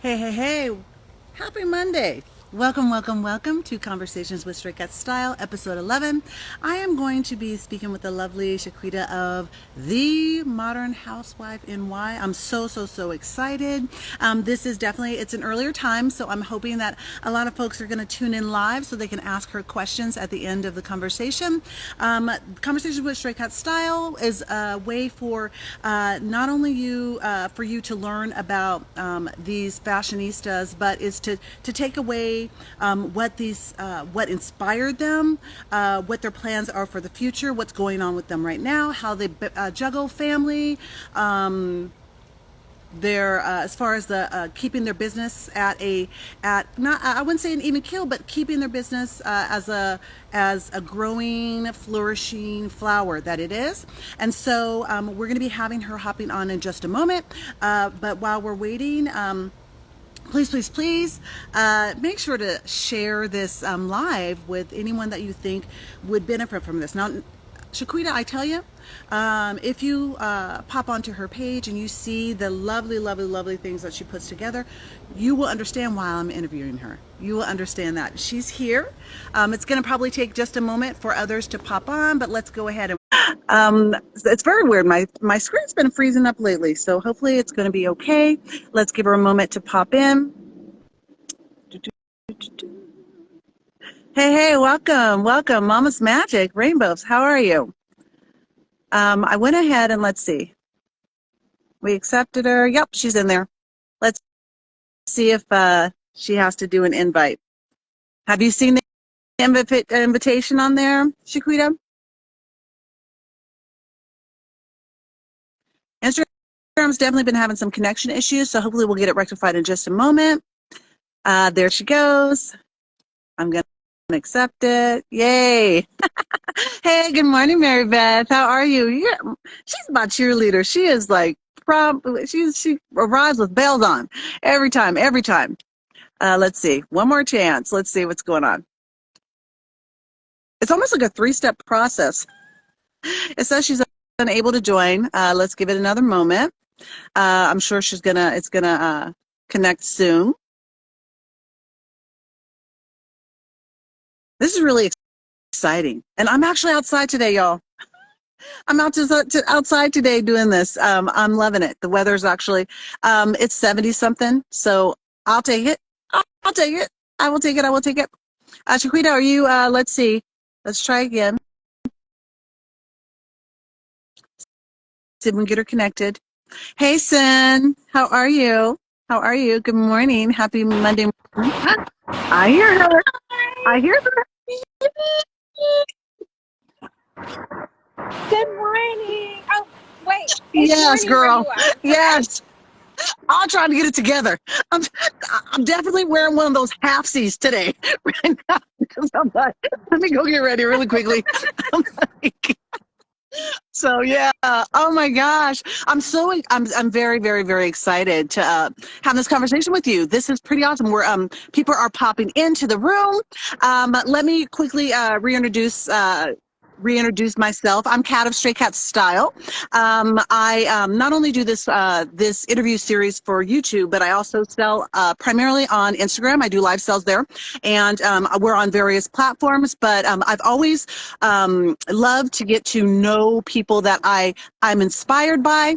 Hey, hey, hey. Happy Monday. Welcome to Conversations with StrayKatStyle, episode 11. I am going to be speaking with the lovely Shaquita of The Modern Housewife NY. I'm so excited. This is definitely, it's an earlier time, so I'm hoping that a lot of folks are going to tune in live so they can ask her questions at the end of the conversation. Conversations with StrayKatStyle is a way for not only for you to learn about these fashionistas, but is to take away what inspired them, what their plans are for the future, what's going on with them right now, how they juggle family, their as far as the keeping their business at not, I wouldn't say an even keel, but keeping their business as a growing, flourishing flower that it is. And so we're going to be having her hopping on in just a moment. But while we're waiting, please make sure to share this live with anyone that you think would benefit from this. Now, Shaquita, I tell you, if you pop onto her page and you see the lovely things that she puts together, you will understand why I'm interviewing her. You will understand that she's here. It's going to probably take just a moment for others to pop on, but let's go ahead and it's very weird. My screen's been freezing up lately, so hopefully it's going to be okay. Let's give her a moment to pop in. Hey, welcome, Mama's Magic Rainbows. How are you? I went ahead and let's see. We accepted her. Yep, she's in there. Let's see if she has to do an invite. Have you seen the invitation on there, Shaquita? Instagram's definitely been having some connection issues, so hopefully we'll get it rectified in just a moment. There she goes. I'm going to accept it. Yay. Hey, good morning, Mary Beth. How are you? She's my cheerleader. She is like, she arrives with bells on every time. Let's see. One more chance. Let's see what's going on. It's almost like a three-step process. It says she's unable to join. Let's give it another moment. I'm sure it's gonna connect soon. This is really exciting. And I'm actually outside today, y'all. I'm outside today doing this. I'm loving it. The weather's actually, it's 70 something. So I'll take it. I'll take it. I will take it. Shaquita, are you, let's see. Let's try again. See if we can get her connected. Hey, Sin. How are you? Good morning. Happy Monday morning. I hear her. Good morning. Oh, wait. Yes, girl. Yes. I'm trying to get it together. I'm definitely wearing one of those halfsies today right now because I'm like, let me go get ready really quickly. So yeah. Oh my gosh. I'm very excited to have this conversation with you. This is pretty awesome. We're people are popping into the room. Let me quickly reintroduce myself. I'm Kat of StrayKatStyle. I not only do this interview series for YouTube, but I also sell primarily on Instagram. I do live sales there, and we're on various platforms. But I've always loved to get to know people that I'm inspired by,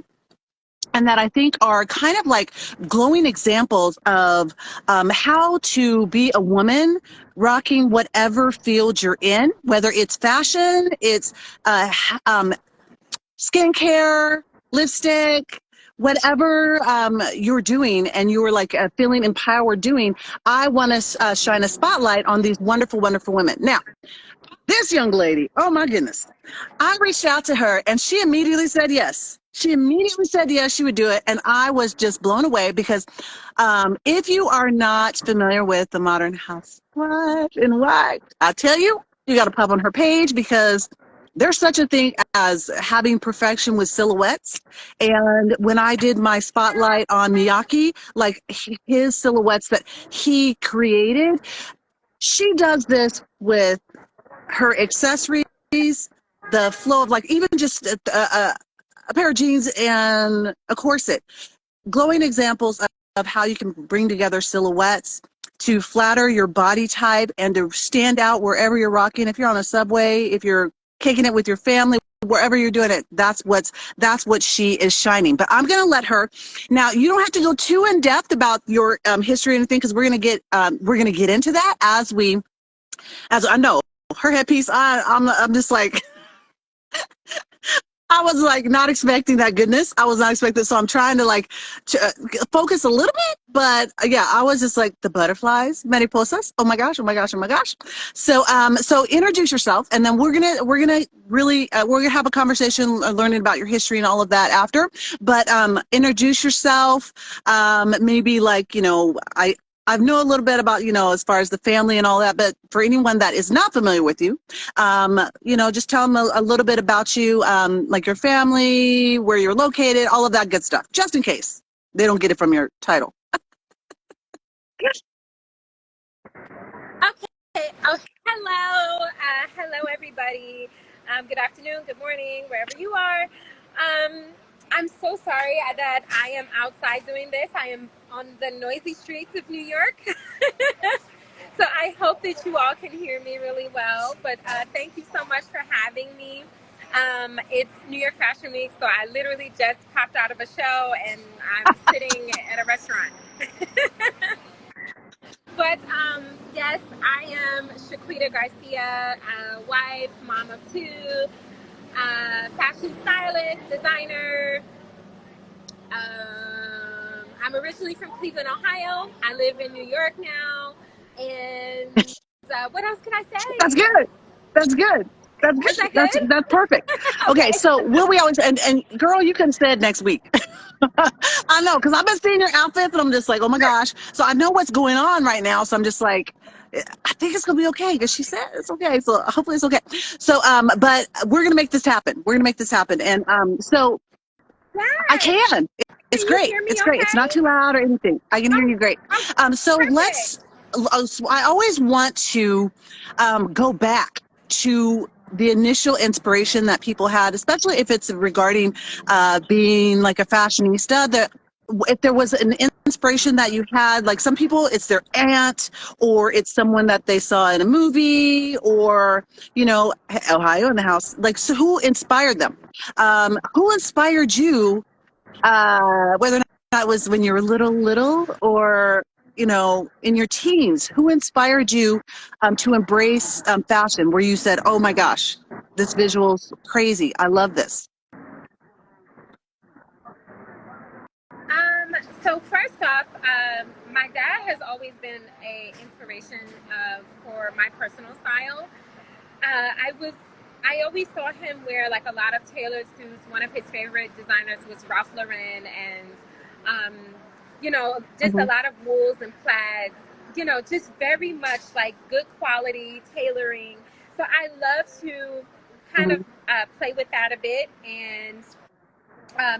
and that I think are kind of like glowing examples of how to be a woman rocking whatever field you're in, whether it's fashion, it's skincare, lipstick, whatever you're doing and you're like feeling empowered doing. I want to shine a spotlight on these wonderful women. Now, this young lady, oh my goodness. I reached out to her and she immediately said yes. She would do it. And I was just blown away because if you are not familiar with The Modern Housewife NY, I tell you, you got to pop on her page because there's such a thing as having perfection with silhouettes. And when I did my spotlight on Miyake, like his silhouettes that he created, she does this with her accessories, the flow of like even just a pair of jeans and a corset. Glowing examples how you can bring together silhouettes to flatter your body type and to stand out wherever you're rocking. If you're on a subway, if you're kicking it with your family, wherever you're doing it, that's what she is shining. But I'm going to let her. Now, you don't have to go too in depth about your history or anything, because we're going to get into that as I know her headpiece. I'm just like, I was like not expecting that goodness. I was not expecting. So I'm trying to focus a little bit, but yeah, I was just like the butterflies, mariposas. Oh my gosh! Oh my gosh! Oh my gosh! So introduce yourself, and then we're gonna really we're gonna have a conversation, learning about your history and all of that after. But introduce yourself. Maybe I know a little bit about, as far as the family and all that, but for anyone that is not familiar with you, just tell them a little bit about you, like your family, where you're located, all of that good stuff, just in case they don't get it from your title. Okay. Oh, hello. Hello, everybody. Good afternoon, good morning, wherever you are. I'm so sorry that I am outside doing this. I am on the noisy streets of New York. So I hope that you all can hear me really well. But thank you so much for having me. It's New York Fashion Week, so I literally just popped out of a show and I'm sitting at a restaurant. But yes, I am Shaquita Garcia, wife, mom of two, fashion stylist, designer. I'm originally from Cleveland, Ohio. I live in New York now. And what else can I That's say? good. That's good. That's Was good. that good? That's perfect. Okay, Okay. so will we always and girl, you can say it next week. I know, because I've been seeing your outfits and I'm just like, oh my gosh. So I know what's going on right now. So I'm just like, I think it's gonna be okay, because she said it's okay. So hopefully it's okay. So but we're gonna make this happen. We're gonna make this happen. And so I Yes. can. It's Can you great. hear me It's great. It's not okay? too loud or anything. I can hear Oh, you great. oh, So perfect. I always want to go back to the initial inspiration that people had, especially if it's regarding being like a fashionista. If there was an inspiration that you had, like some people, it's their aunt, or it's someone that they saw in a movie, or, Ohio in the house. Like, so who inspired them? Who inspired you, whether or not it was when you were little, or, in your teens? Who inspired you to embrace fashion, where you said, oh my gosh, this visual's crazy. I love this. So first off, my dad has always been a inspiration for my personal style. I always saw him wear like a lot of tailored suits. One of his favorite designers was Ralph Lauren, and um, just a Mm-hmm. lot of wools and plaids. Just very much like good quality tailoring. So I love to kind of Mm-hmm. play with that a bit and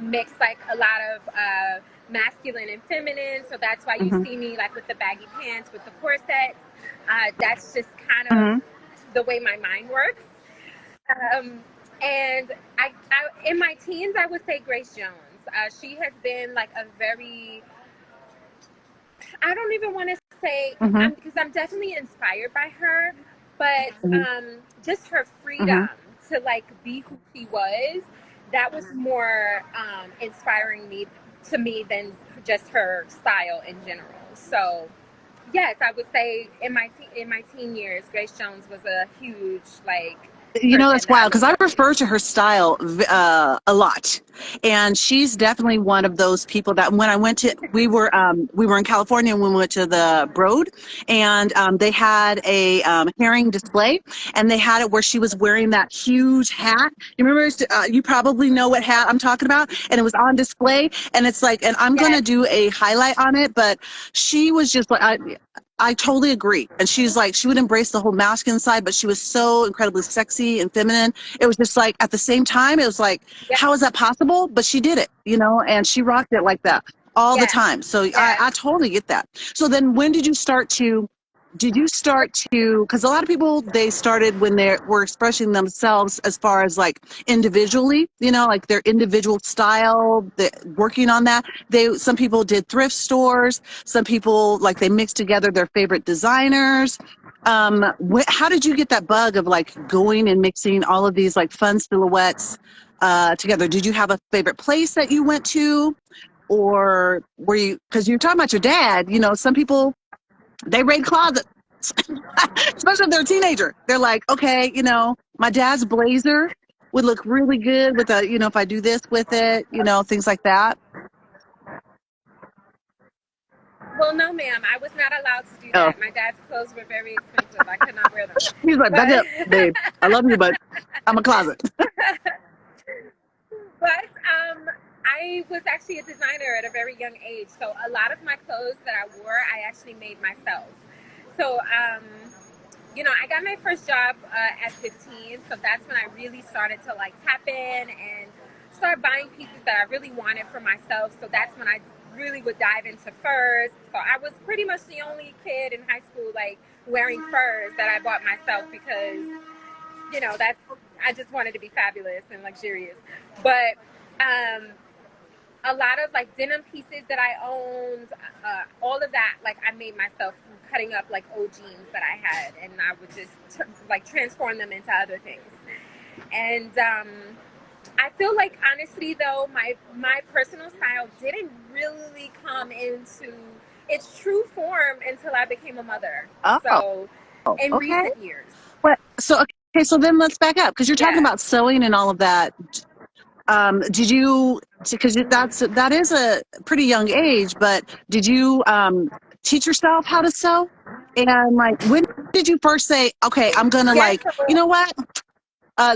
mix like a lot of masculine and feminine. So that's why you Mm-hmm. see me like with the baggy pants, with the corsets. That's just kind of Mm-hmm. the way my mind works. Um, and in my teens, I would say Grace Jones. She has been like a very, I don't even want to say, Mm-hmm. because I'm definitely inspired by her, but Mm-hmm. just her Mm-hmm. freedom to like be who she was, that was more inspiring to me than just her style in general. So yes, I would say in my teen years, Grace Jones was a huge like person That's that I wild, because looked I up to. refer to her style a lot, and she's definitely one of those people that when we were in California, and we went to the Broad, and they had a herring display, and they had it where she was wearing that huge hat. You remember? You probably know what hat I'm talking about, and it was on display, and it's like, and I'm gonna Yes, do a highlight on it, but she was just like, I totally agree. And she's like, she would embrace the whole masculine side, but she was so incredibly sexy and feminine. It was just like, at the same time, it was like, how is yes, that possible? But she did it, and she rocked it like that all the yes, time. So I yes. totally get that. So then when did you start to did you start to, because a lot of people, they started when they were expressing themselves as far as like individually, you know, like their individual style, working on that. Some people did thrift stores. Some people, like, they mixed together their favorite designers. How did you get that bug of like going and mixing all of these like fun silhouettes together? Did you have a favorite place that you went to? Or were you, because you're talking about your dad, you know, some people, they raid closets, especially if they're a teenager. They're like, okay, you know, my dad's blazer would look really good with a, you know, if I do this with it, you know, things like that. Well, no, ma'am, I was not allowed to do Oh, that. My dad's clothes were very expensive. I could not wear them. he's like, back But up, babe. I love you, but I'm a closet. but I was actually a designer at a very young age, so a lot of my clothes that I wore, I actually made myself. So, you know, I got my first job at 15, so that's when I really started to like tap in and start buying pieces that I really wanted for myself. So that's when I really would dive into furs. So I was pretty much the only kid in high school like wearing furs that I bought myself because, you know, that's, I just wanted to be fabulous and luxurious. But a lot of like denim pieces that I owned, all of that, like I made myself cutting up like old jeans that I had, and I would just like transform them into other things. And I feel like honestly though, my personal style didn't really come into its true form until I became a mother. Oh, So in okay. recent years. What? So, okay, so then let's back up because you're talking Yeah. about sewing and all of that. Did you, because that is a pretty young age, but did you teach yourself how to sew? And like, when did you first say, okay, I'm gonna, Yeah, like, you so know what?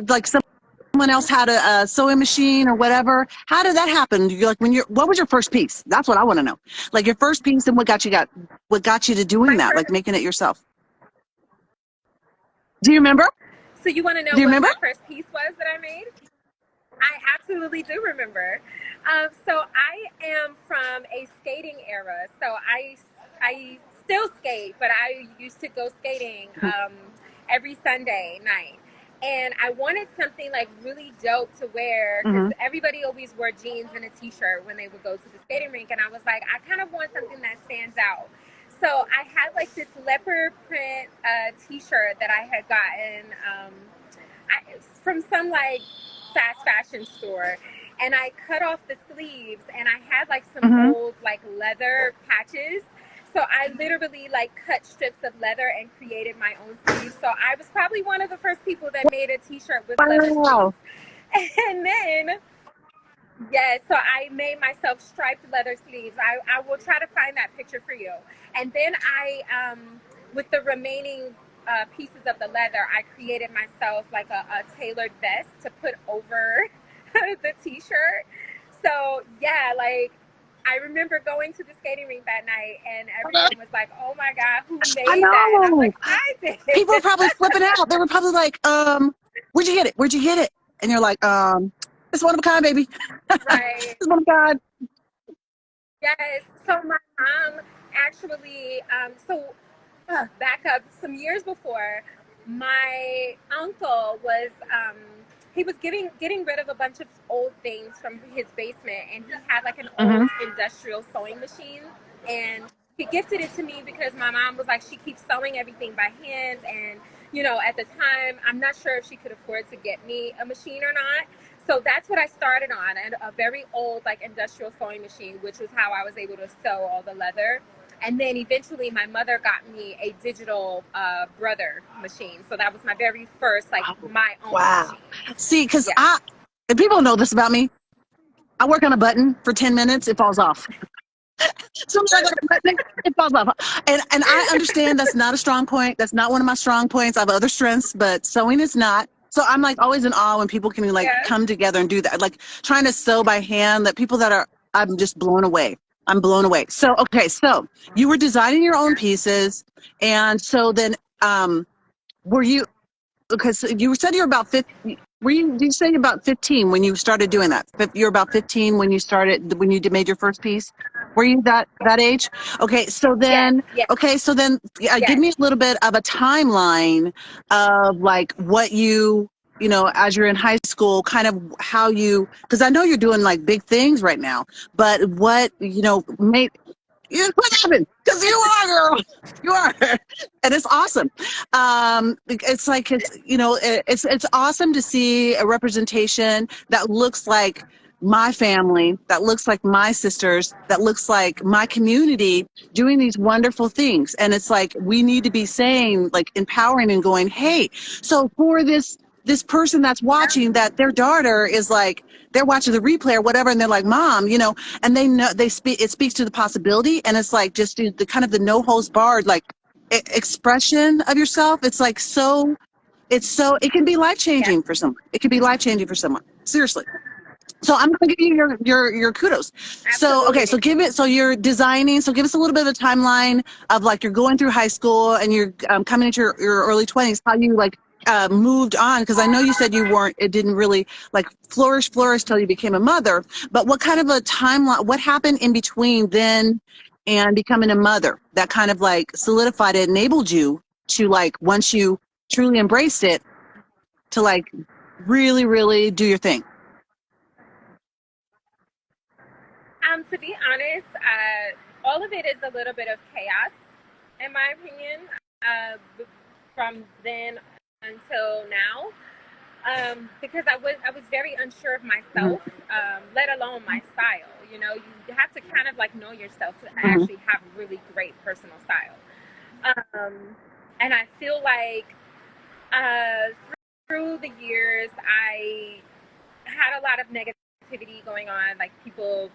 Like someone else had a sewing machine or whatever. How did that happen? You're like, what was your first piece? That's what I want to know. Like your first piece and what got you to doing my that, first like making it yourself. Do you remember? so you want to know Do you what remember? my first piece was that I made? I absolutely do remember. So I am from a skating era. So I still skate, but I used to go skating every Sunday night. And I wanted something like really dope to wear because Mm-hmm. everybody always wore jeans and a t-shirt when they would go to the skating rink. And I was like, I kind of want something that stands out. So I had like this leopard print t-shirt that I had gotten from some like fast fashion store, and I cut off the sleeves and I had like some Mm-hmm. old like leather patches. So I literally like cut strips of leather and created my own sleeves. So I was probably one of the first people that made a t-shirt with leather sleeves. Wow. And then yes, so I made myself striped leather sleeves. I will try to find that picture for you. And then with the remaining pieces of the leather, I created myself like a tailored vest to put over the t-shirt. So yeah, like I remember going to the skating rink that night and everyone was like, oh my God, who I made that? And I'm know. like, I did. People were probably flipping out. They were probably like, where'd you get it? Where'd you get it? And you're like, it's one of a kind, baby. Right. It's one of a kind. Yes. So my mom actually, back up some years before, my uncle was he was getting rid of a bunch of old things from his basement, and he had like an Mm-hmm. old industrial sewing machine, and he gifted it to me because my mom was like, she keeps sewing everything by hand, and you know, at the time I'm not sure if she could afford to get me a machine or not. So that's what I started on, and a very old like industrial sewing machine, which was how I was able to sew all the leather. And then eventually my mother got me a digital brother machine. So that was my very first, like my own Wow. machine. See, because Yeah. and people know this about me. I work on a button for 10 minutes, it falls off. Sometimes I got a button, it falls off. And I understand that's not a strong point. That's not one of my strong points. I have other strengths, but sewing is not. So I'm like always in awe when people can like Yeah. come together and do that. Like trying to sew by hand, that people that are, I'm just blown away. I'm blown away. So, okay. So you were designing your own pieces. And so then, were you, because you said you were about 50, did you say about 15 when you started doing that? You're about 15 when you started, when you made your first piece? Were you that age? Okay, so Yes, then yes, give yes. me a little bit of a timeline of like what you know, as you're in high school, kind of how you, because I know you're doing like big things right now, but what, you know, made, what happened? Because you are, girl. You are, and it's awesome. It's like it's you know it's awesome to see a representation that looks like my family, that looks like my sisters, that looks like my community doing these wonderful things. And it's like we need to be saying, like, empowering and going, hey, so for this person that's watching, that their daughter is like they're watching the replay or whatever, and they're like, mom, you know, and they know they speak. It speaks to the possibility, and it's like just the kind of the no holds barred like expression of yourself. It's like so. It's so. It can be life Yes, changing for someone. It can be life changing for someone. Seriously. So I'm going to give you your kudos. So okay, so absolutely. give it. So you're designing. So give us a little bit of a timeline of like you're going through high school and you're coming into your early 20s. How you like moved on? Because I know you said you weren't. It didn't really like flourish till you became a mother. But what kind of a timeline? What happened in between then and becoming a mother? That kind of like solidified it, enabled you to like once you truly embraced it to like really do your thing. To be honest, all of it is a little bit of chaos, in my opinion, from then until now. Because I was very unsure of Hmm. myself, let alone my style. You know, you have to kind of like know yourself to Hmm. actually have really great personal style. Um, and I feel like uh, through the years, I had a lot of negativity going on, like people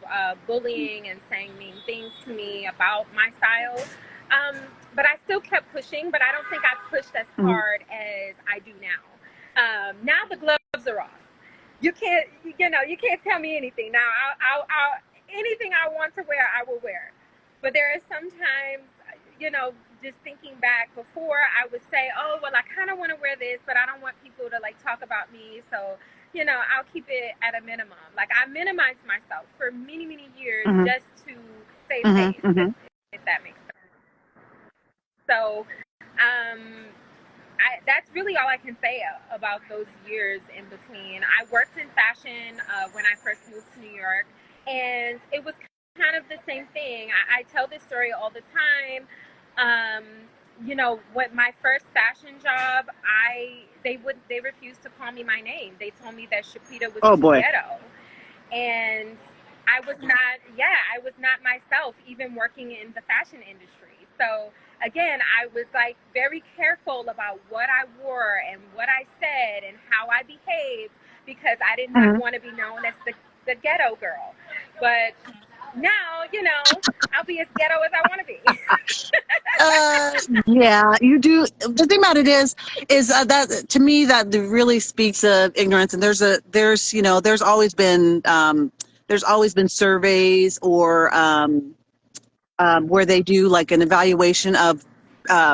bullying and saying mean things to me about my style. Um, but I still kept pushing, but I don't think I pushed as Hmm. hard as I do now. Now the gloves are off. You can't tell me anything. Now, anything I want to wear, I will wear. But there are sometimes, just thinking back before, I would say, oh, well, I kind of want to wear this, but I don't want people to like talk about me. So, I'll keep it at a minimum. Like I minimized myself for many years Hmm. just to save Hmm. face, Hmm. if that makes sense. So, um, that's really all I can say about those years in between. I worked in fashion when I first moved to New York, and it was kind of the same thing. I tell this story all the time. Um, what my first fashion job, they refused to call me my name. They told me that Shaquita was Oh too boy. ghetto, and I was not myself, even working in the fashion industry. So again, I was like very careful about what I wore and what I said and how I behaved, because I did not Hmm. want to be known as the ghetto girl. But now, I'll be as ghetto as I want to be. Uh, yeah, you do. The thing about it is that to me that really speaks of ignorance. And there's always been surveys or where they do like an evaluation of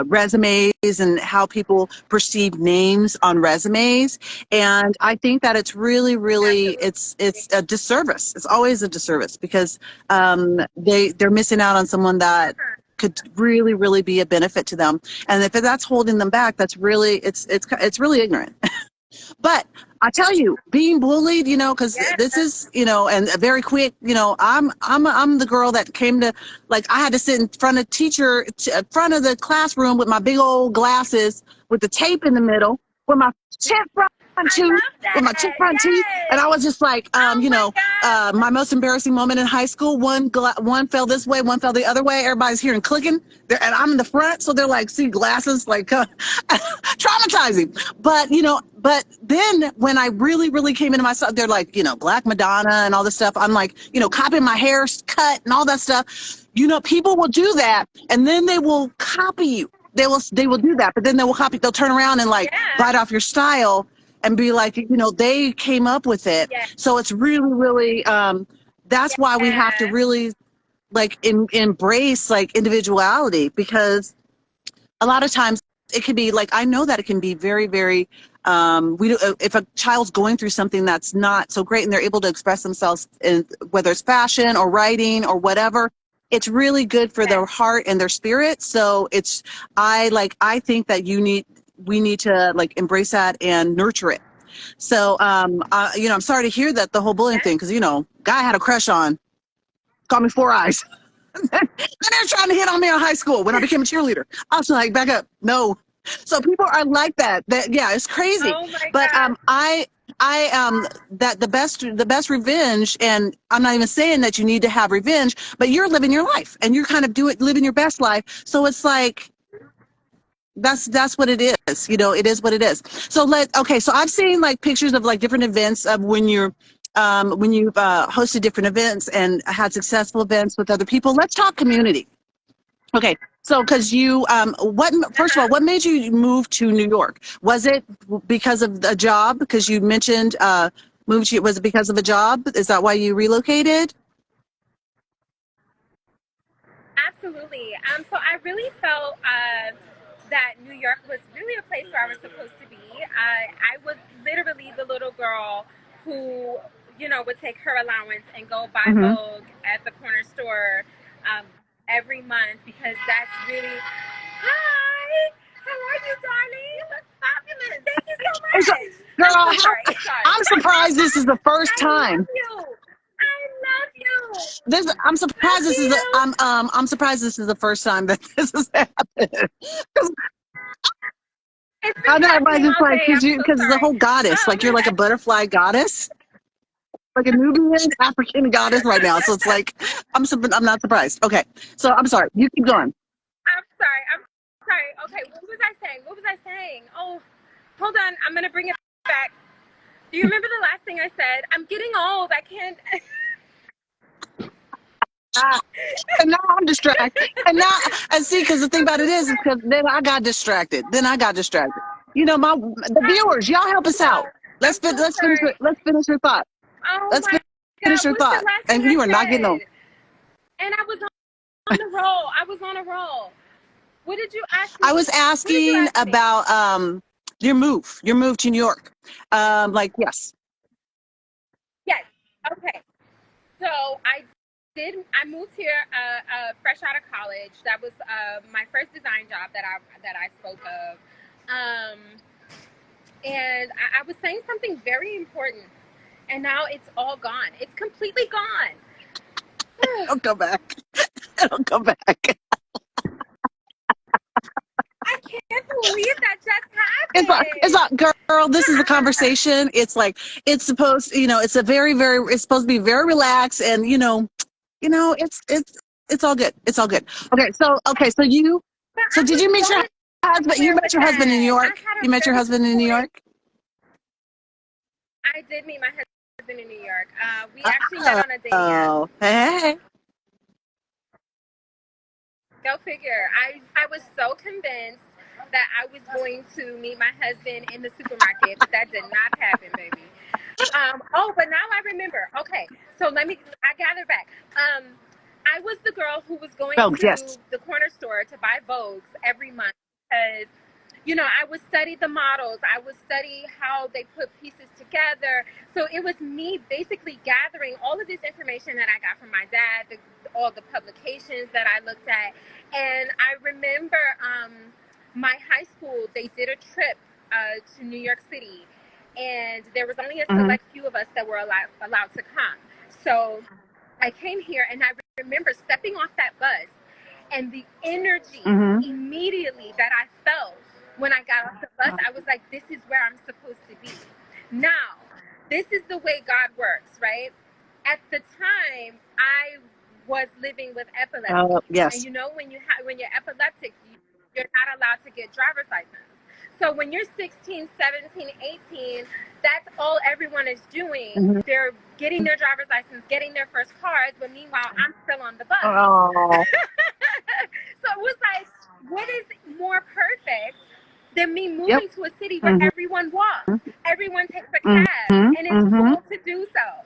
resumes and how people perceive names on resumes. And I think that it's really Absolutely. it's a disservice. It's always a disservice because they're missing out on someone that could really be a benefit to them. And if that's holding them back, that's really it's really ignorant. But I tell you, being bullied, you know, because Yeah. this is, you know, and very quick, you know, I'm the girl that came to, like, I had to sit in front of front of the classroom with my big old glasses with the tape in the middle, with my chip front I tooth, love with my chip that. front teeth, and Yes. I was just like, Oh my God. my most embarrassing moment in high school. One fell this way, one fell the other way. Everybody's hearing clicking, and I'm in the front, so they're like, see glasses, like traumatizing. But but then when I really came into myself, they're like, Black Madonna and all this stuff. I'm like, copying my hair cut and all that stuff. People will do that, and then they will copy you. They will do that, but then they will copy. They'll turn around and like Yeah. bite off your style and be like, they came up with it. Yeah. So it's really that's why we have to Yeah. really like embrace like individuality, because a lot of times it can be like, I know that it can be very we do, if a child's going through something that's not so great and they're able to express themselves in whether it's fashion or writing or whatever, It's really good for their Yes. heart and their spirit. So I think that we need to like embrace that and nurture it. So, I'm sorry to hear that the whole bullying Yes. thing, because, guy I had a crush on, called me four eyes. And they're trying to hit on me in high school when I became a cheerleader. I was like, back up. No. So people are like that. Yeah, it's crazy. Oh my But gosh. that the best revenge, and I'm not even saying that you need to have revenge, but you're living your life and you're kind of living your best life. So it's like that's what it is. It is what it is. So so I've seen like pictures of like different events of when you've hosted different events and had successful events with other people. Let's talk community. Okay, so because first of all, Uh-huh. what made you move to New York? Was it because of a job? Because you mentioned was it because of a job? Is that why you relocated? Absolutely. So I really felt that New York was really a place where I was supposed to be. I was literally the little girl who, would take her allowance and go buy Mm-hmm. Vogue at the corner store um, every month because that's really. Hi, how are you, darling? Look fabulous. Thank you so And so, much. girl, I'm so sorry. Sorry. I'm surprised this is the first I love time. you. I love you. I'm Love surprised this is the you. I'm surprised this is the first time that this has happened. 'Cause It's been I know everybody's happening just all like day. I'm so because the sorry. whole goddess, like you're like a butterfly goddess, like a Nubian African goddess right now. So it's like I'm not surprised. Okay, so I'm sorry. You keep going. I'm sorry. I'm sorry. Okay, what was I saying? What was I saying? Oh, hold on. I'm gonna bring it back. Do you remember the last thing I said? I'm getting old. I can't. Ah, and now I'm distracted. And see, because the thing about it is because then I got distracted. The viewers, y'all help us out. No, I'm so sorry. Let's finish your thought. Oh Let's my finish God, your what's the thought. last thing And I you are not getting old. said? And I was on the roll. I was on a roll. What did you ask I was me? What did you asking ask me? about your move to New York. Yes. Yes. Okay. So I moved here fresh out of college. That was my first design job that I spoke of. Um, and I was saying something very important, and now it's all gone. It's completely gone. Don't come back. Don't come back. I can't believe that just It's happened. not, girl. This is a conversation. It's like it's supposed. It's a very, very. It's supposed to be very relaxed, and it's all good. It's all good. Okay. But So I did was you meet your going husband? You somewhere met with your husband in New that. I York. had You a met your very husband good in New point. York. I did meet my husband in New York. We actually met on a dating app. Oh, hey. Go figure. I was so convinced that I was going to meet my husband in the supermarket, but that did not happen, baby. But now I remember. Okay, so I gather back. I was the girl who was going Oh, to yes. the corner store to buy Vogues every month because I would study the models. I would study how they put pieces together. So it was me basically gathering all of this information that I got from my dad, all the publications that I looked at. And I remember my high school, they did a trip to New York City. And there was only a Mm-hmm. select few of us that were allowed to come. So I came here and I remember stepping off that bus and the energy Mm-hmm. immediately that I felt when I got off the bus, I was like, this is where I'm supposed to be. Now, this is the way God works, right? At the time, I was living with epilepsy. And Yes. when you're epileptic, you're not allowed to get driver's license. So when you're 16, 17, 18, that's all everyone is doing. Mm-hmm. They're getting their driver's license, getting their first cars, but meanwhile, I'm still on the bus. Oh. So it was like, what is more perfect than me Yep. moving to a city where Mm-hmm. everyone walks, everyone takes a cab, Mm-hmm. and it's Mm-hmm. cool to do so.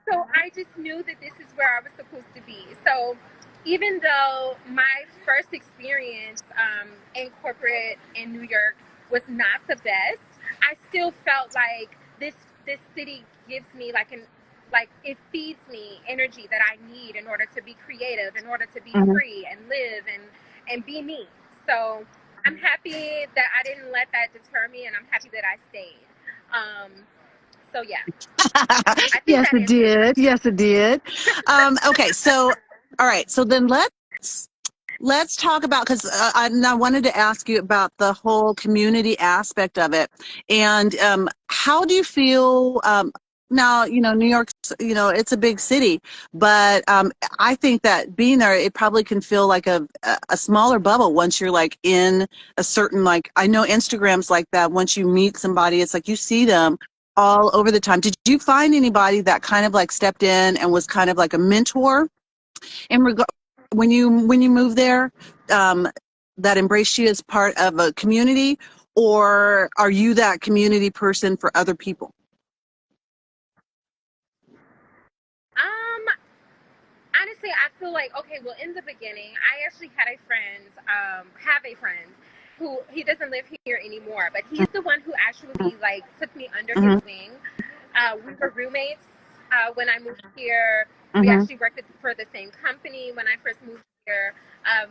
So I just knew that this is where I was supposed to be. So even though my first experience in corporate in New York was not the best, I still felt like this city gives me like it feeds me energy that I need in order to be creative, in order to be Mhm. free and live and be me. So I'm happy that I didn't let that deter me, and I'm happy that I stayed. Um, so yeah, I think Yes, that it answered the did. question. Yes, it did. Okay, so all right, so then let's talk about because I wanted to ask you about the whole community aspect of it, and how do you feel? Now, New York's, it's a big city, but I think that being there, it probably can feel like a smaller bubble once you're like in a certain, like, I know Instagram's like that. Once you meet somebody, it's like you see them all over the time. Did you find anybody that kind of like stepped in and was kind of like a mentor in regard when you moved there, um, that embraced you as part of a community, or are you that community person for other people? Um, Honestly, I feel like, okay, well, in the beginning, I actually had a friend, have a friend who he doesn't live here anymore, but he's the one who actually like took me under his Mm-hmm. wing. We were roommates when I moved here. We Mm-hmm. actually worked for the same company when I first moved here, um,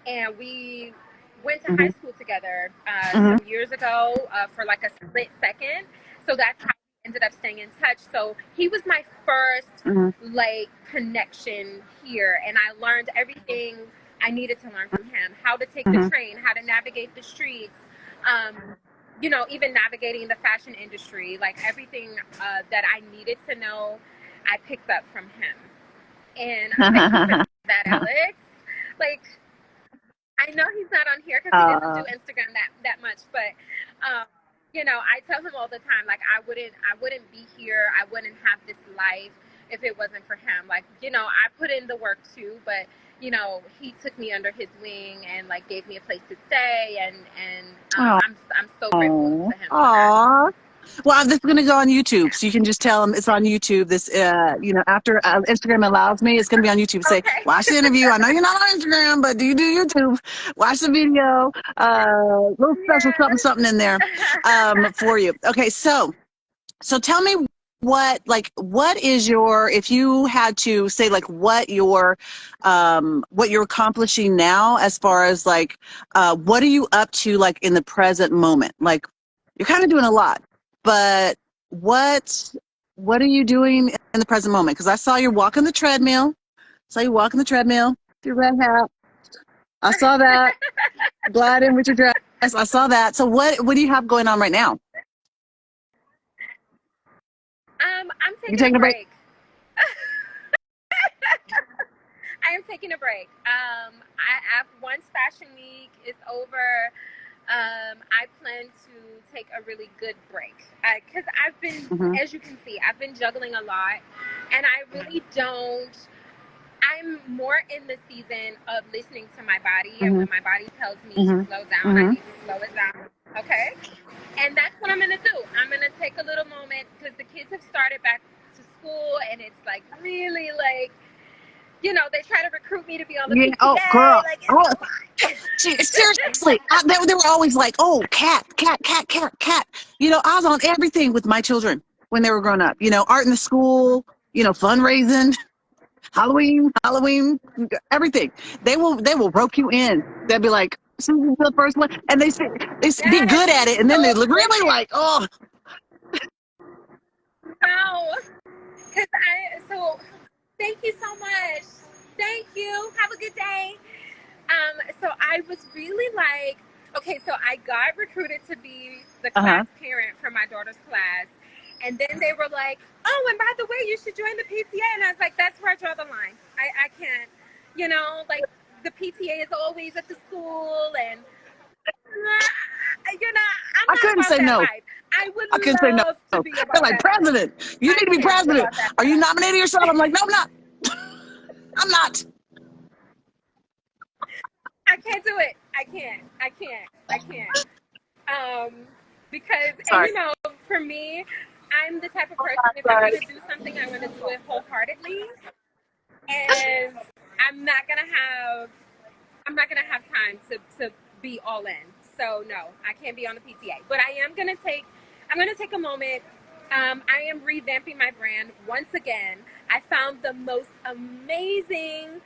and we went to high school together Mm-hmm. some years ago for like a split second. So that's how we ended up staying in touch. So he was my first Mm-hmm. like connection here, and I learned everything I needed to learn from him: how to take the Mm-hmm. train, how to navigate the streets, even navigating the fashion industry. Like everything that I needed to know, I picked up from him. And thank you for that, Alex. Like, I know he's not on here because he doesn't do uh, Instagram that much, but I tell him all the time, like I wouldn't be here, I wouldn't have this life if it wasn't for him. Like, I put in the work too, but he took me under his wing and like gave me a place to stay, and oh, I'm so grateful to him for that. aw. Well, this is going to go on YouTube, so you can just tell them it's on YouTube. This, after Instagram allows me, it's going to be on YouTube. Say, watch Okay. the interview. I know you're not on Instagram, but do you do YouTube? Watch the video. Little special something, Yes. something in there for you. Okay, so tell me what is your, if you had to say like what you're accomplishing now as far as like what are you up to like in the present moment? Like you're kind of doing a lot, but what what are you doing in the present moment? Because I saw you walking the treadmill. Saw you walking the treadmill with your red hat. I saw that. Glad in with your dress. I saw that. So what do you have going on right now? I'm You taking a taking a break? break. I am taking a break. Once Fashion Week is over, I plan to take a really good break because I've been, Mm-hmm. as you can see, I've been juggling a lot, and I really don't. I'm more in the season of listening to my body, and Mm-hmm. when my body tells me to Mm-hmm. slow down, I Mm-hmm. need to slow it down. Okay, and that's what I'm gonna do. I'm gonna take a little moment because the kids have started back to school, and it's like really like they try to recruit me to be on the Yeah. Oh, PTA. girl. Like it's Oh, a lot. seriously. They were always like, "Oh, cat, cat, cat, cat, cat." I was on everything with my children when they were growing up. Art in the school. Fundraising, Halloween, Halloween, everything. They will rope you in. They'll be like, "Susan's the first one," and be Yes. good at it, and then they So look really listen, like, "Oh." no, because so thank you so much. Thank you. Have a good day. So I was really like, okay, so I got recruited to be the Uh huh. class parent for my daughter's class. And then they were like, oh, and by the way, you should join the PTA. And I was like, that's where I draw the line. I can't, like the PTA is always at the school. And, I'm I not couldn't about say that no. life. I would I couldn't say no. love to be They're about like, that life. "President, you I need to be can't be president. about that Are you life. nominating yourself?" I'm like, "No, I'm not. I'm not." I can't do it. I can't. I can't. I can't. Um, because, and Sorry. for me, I'm the type of person, if I'm Sorry. going to do something, I want to do it wholeheartedly. And I'm not going to have, I'm not going to have time to be all in. So no, I can't be on the PTA, but I'm going to take a moment I am revamping my brand once again. I found the most amazing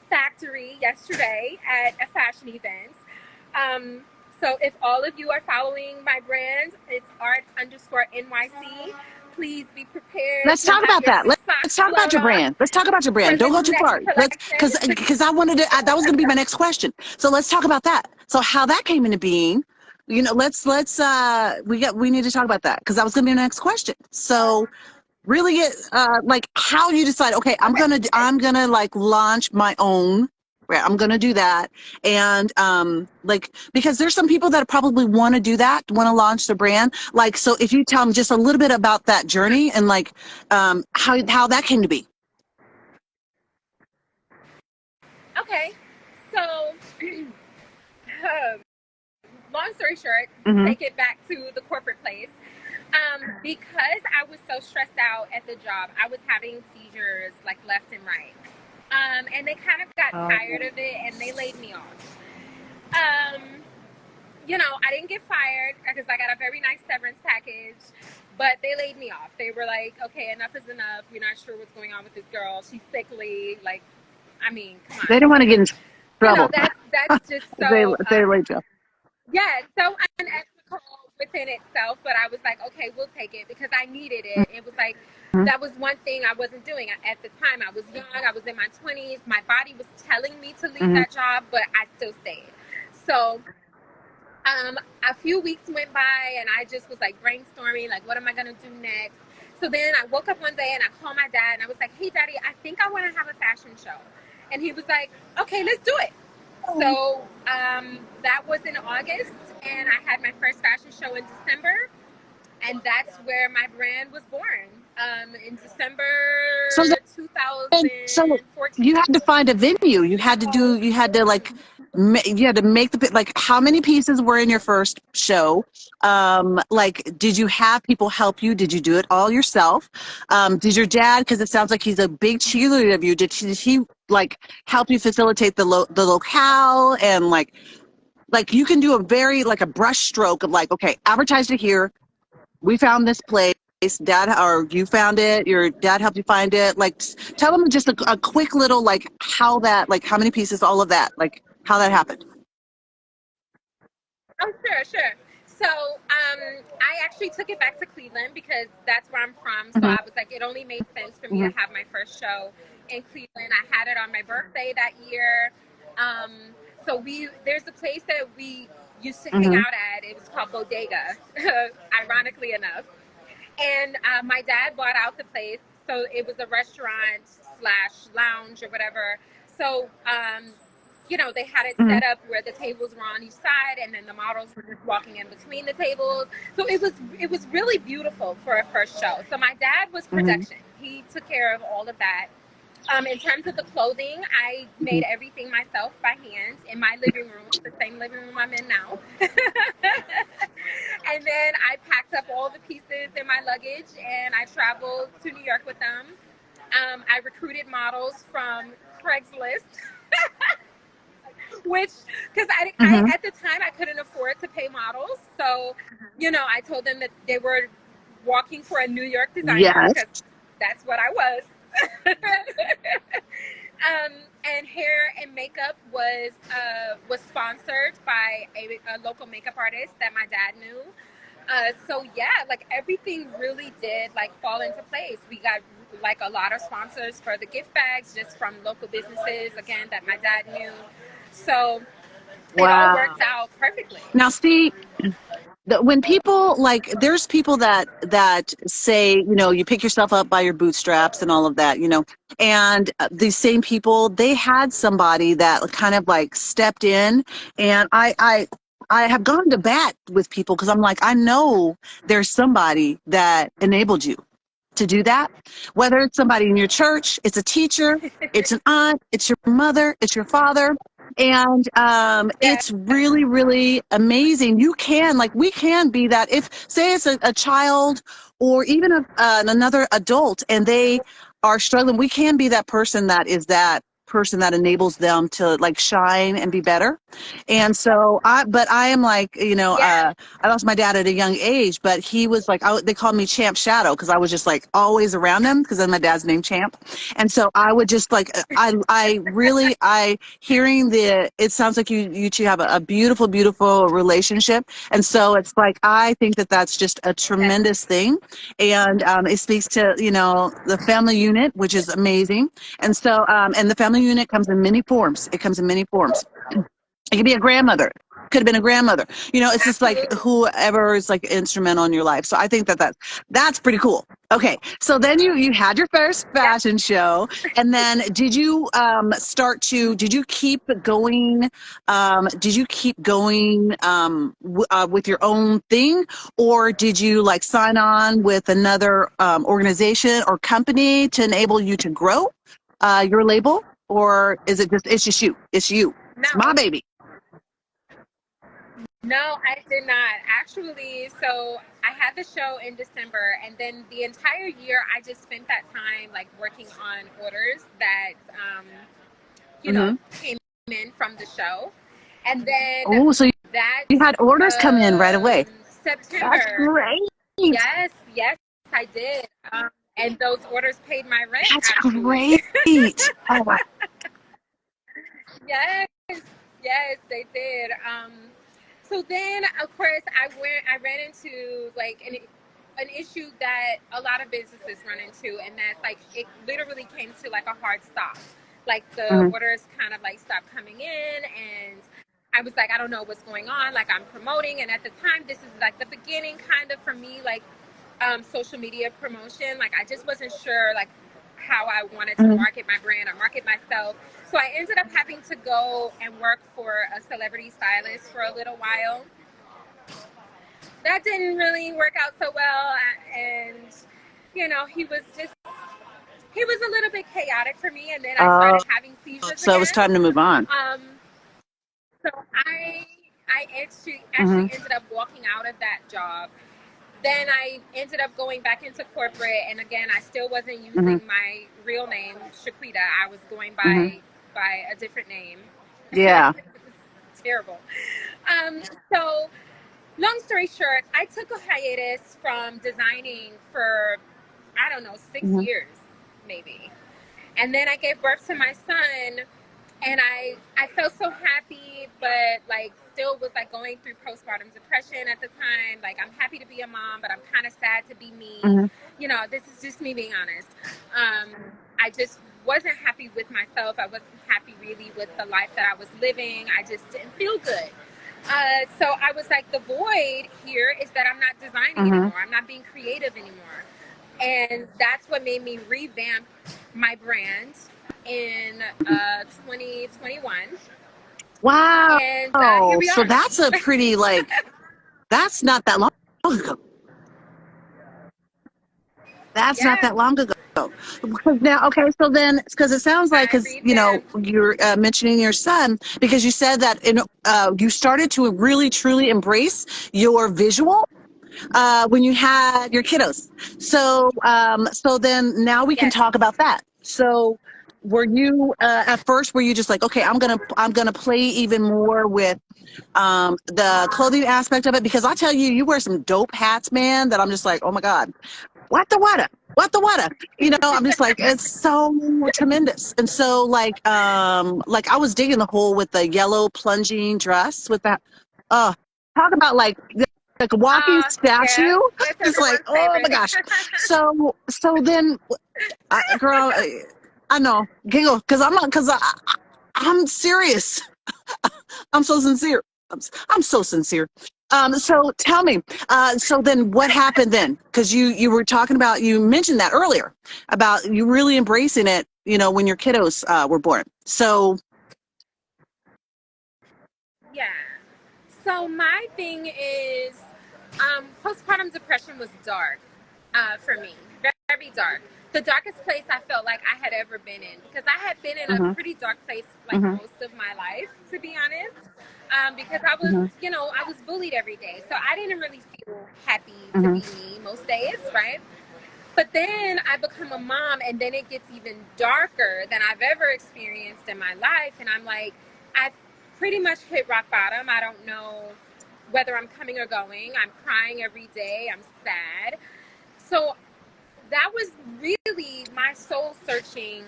factory yesterday at a fashion event. Um, so if all of you are following my brand, it's art underscore NYC. Please be prepared Let's to talk have about your that. Let's socks talk about blown your off brand. Let's talk about your for brand. Don't this go too next far. Let's collection. because I wanted to. That was going to be my next question. So let's talk about that. So how that came into being. You know, we need to talk about that because that was going to be my next question. So really get like how you decide, okay, Okay. I'm gonna like launch my own, right, I'm gonna do that. And like because there's some people that probably want to do that, want to launch their brand, like, so if you tell them just a little bit about that journey and like how that came to be. Okay. So, long story short, Mm-hmm. take it back to the corporate place. Because I was so stressed out at the job, I was having seizures like left and right. And they kind of got tired of it and they laid me off. Um, I didn't get fired because I got a very nice severance package, but they laid me off. They were like, okay, enough is enough. We're not sure what's going on with this girl. She's sickly. Like, I mean, come They on. don't want to get in trouble. That's just they so they laid you. yeah, so unethical within itself. But I was like, okay, we'll take it because I needed it. It was like Mhm. that was one thing I wasn't doing at the time. I was young. I was in my 20s. My body was telling me to leave Mhm. that job, but I still stayed. So a few weeks went by and I just was like brainstorming, like, what am I going to do next? So then I woke up one day and I called my dad and I was like, hey, daddy, I think I want to have a fashion show. And he was like, okay, let's do it. So that was in August and I had my first fashion show in December. And that's where my brand was born in December So and so 2014. you had to find a venue. You had to like, you had to make like, how many pieces were in your first show? Like, did you have people help you? Did you do it all yourself? Did your dad, because it sounds like he's a big cheerleader of you, did he like help you facilitate the locale and like you can do a very like a brush stroke of like, okay, advertise it here. We found this place. Dad, or you found it, your dad helped you find it, like tell them just a quick little like how that, like how many pieces, all of that, like how that happened. Oh, sure, sure. So, I actually took it back to Cleveland because that's where I'm from. So Mm-hmm. I was like, it only made sense for me to Mm-hmm. have my first show in Cleveland. I had it on my birthday that year. Um, so there's a place that we used to hang Mm-hmm. out at. It was called Bodega, ironically enough. And my dad bought out the place, so it was a restaurant slash lounge or whatever. So they had it Mm-hmm. set up where the tables were on each side, and then the models were just walking in between the tables. So it was really beautiful for a first show. So my dad was Mm-hmm. production; he took care of all of that. In terms of the clothing, I made everything myself by hand in my living room, the same living room I'm in now. And then I packed up all the pieces in my luggage and I traveled to New York with them. I recruited models from Craigslist, which, because I, Mm-hmm. at the time, I couldn't afford to pay models. So, I told them that they were walking for a New York designer Yes. because that's what I was. And hair and makeup was sponsored by a local makeup artist that my dad knew. So yeah, like everything really did like fall into place. We got like a lot of sponsors for the gift bags just from local businesses again that my dad knew. So it all Wow. worked out perfectly. Now see, when people like, there's people that say, you pick yourself up by your bootstraps and all of that, and these same people, they had somebody that kind of like stepped in, and I have gone to bat with people because I'm like, I know there's somebody that enabled you to do that, whether it's somebody in your church, it's a teacher, it's an aunt, it's your mother, it's your father. And Yeah. it's really, really amazing. You can, like, we can be that. If, say, it's a child or even another adult and they are struggling, we can be that person that is that person that enables them to, like, shine and be better. And so but I am like, Yes. I lost my dad at a young age, but he was like, they called me Champ Shadow because I was just like always around him because then my dad's name Champ. And so I would just like, hearing it sounds like you two have a beautiful, beautiful relationship. And so it's like, I think that that's just a Yes. tremendous thing. And it speaks to, the family unit, which is amazing. And so, and the family unit comes in many forms. It comes in many forms. It could be a grandmother. Could have been a grandmother. It's just like Absolutely. whoever is like instrumental in your life. So I think that's pretty cool. Okay, so then you had your first Yep. fashion show, and then did you did you keep going? Did you keep going with your own thing, or did you like sign on with another organization or company to enable you to grow your label, or is it's just you? It's you. It's my No. baby. No, I did not. Actually, so I had the show in December, and then the entire year I just spent that time like working on orders that Hmm. came in from the show. And then Oh, so that you had orders come in right away. That's September, great. yes, yes, I did. And those orders paid my rent That's actually. great. Oh, wow. Yes, yes, they did. So then, of course, I ran into like an issue that a lot of businesses run into, and that's like it literally came to like a hard stop. Like the Hmm. orders kind of like stopped coming in, and I was like, I don't know what's going on. Like I'm promoting, and at the time, this is like the beginning, kind of for me, like social media promotion. Like I just wasn't sure like how I wanted to Hmm. market my brand or market myself. So I ended up having to go and work for a celebrity stylist for a little while. That didn't really work out so well, and he was a little bit chaotic for me, and then I Oh, started having seizures so it was again. time to move on. Um, so I Hmm. actually ended up walking out of that job. Then I ended up going back into corporate, and again, I still wasn't Hmm. using my real name, Shaquita. I was going Hmm. by a different name. Yeah. It's terrible. Um, so, long story short, I took a hiatus from designing for I don't know 6 Hmm. years, maybe, and then I gave birth to my son, and I felt so happy, but like still was like going through postpartum depression at the time. Like I'm happy to be a mom, but I'm kind of sad to be me. Hmm. This is just me being honest. I just wasn't happy with myself. I wasn't happy really with the life that I was living. I just didn't feel good. So I was like, the void here is that I'm not designing Hmm. anymore. I'm not being creative anymore. And that's what made me revamp my brand in 2021. Wow. And here we So are. that's a pretty that's not that long ago. That's not Yeah, that long ago. Because now, okay, so then, because it sounds like, I because revamped. you're mentioning your son, because you said that you started to really truly embrace your visual when you had your kiddos. So then now we can Yes. talk about that. So were you at first? Were you just like, okay, I'm gonna play even more with the clothing aspect of it? Because I tell you, you wear some dope hats, man. That I'm just like, oh my god, what the water? What the water? I'm just like, it's so tremendous. And so like I was digging the hole with the yellow plunging dress with that. Talk about like a walking Yeah, statue. that's It's like, everyone's oh my favorite. gosh. So then, girl, I know, giggle because I'm serious. I'm so sincere. I'm so sincere. So tell me, so then what happened then? Because you were talking about, you mentioned that earlier about you really embracing it, when your kiddos were born. So, Yeah. So my thing is, postpartum depression was dark for me, very, very dark. The darkest place I felt like I had ever been in, because I had been in a hmm. pretty dark place like Hmm. most of my life, to be honest. Because I was, Hmm. I was bullied every day, so I didn't really feel happy to Hmm. be me most days, right? But then I become a mom, and then it gets even darker than I've ever experienced in my life, and I'm like, I pretty much hit rock bottom. I don't know whether I'm coming or going. I'm crying every day. I'm sad. So that was really my soul searching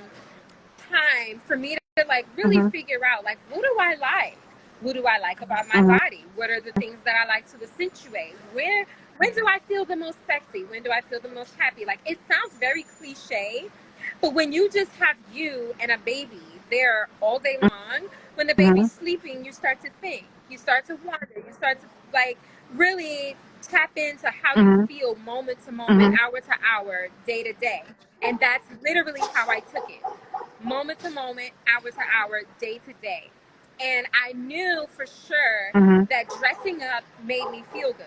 time for me to like really Mm-hmm. figure out like, what do I like? What do I like about my Mm-hmm. body? What are the things that I like to accentuate? When do I feel the most sexy? When do I feel the most happy? Like, it sounds very cliche, but when you just have you and a baby there all day long, when the Mm-hmm. baby's sleeping, you start to think, you start to wonder, you start to like really tap into how you Mm-hmm. feel moment to moment, Mm-hmm. hour to hour, day to day. And that's literally how I took it, moment to moment, hour to hour, day to day. And I knew for sure Mm-hmm. that dressing up made me feel good.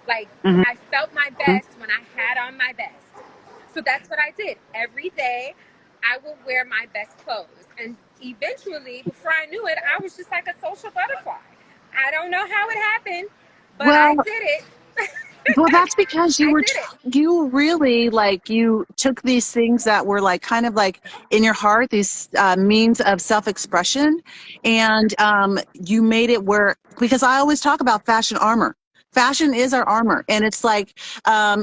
Like, Mm-hmm. I felt my best when I had on my best. So that's what I did. Every day, I would wear my best clothes. And eventually, before I knew it, I was just like a social butterfly. I don't know how it happened, but I Well, did it. well, that's because you I were did it. you really like you took these things that were like kind of like in your heart, these means of self-expression, and you made it where because I always talk about fashion armor. Fashion is our armor, and it's like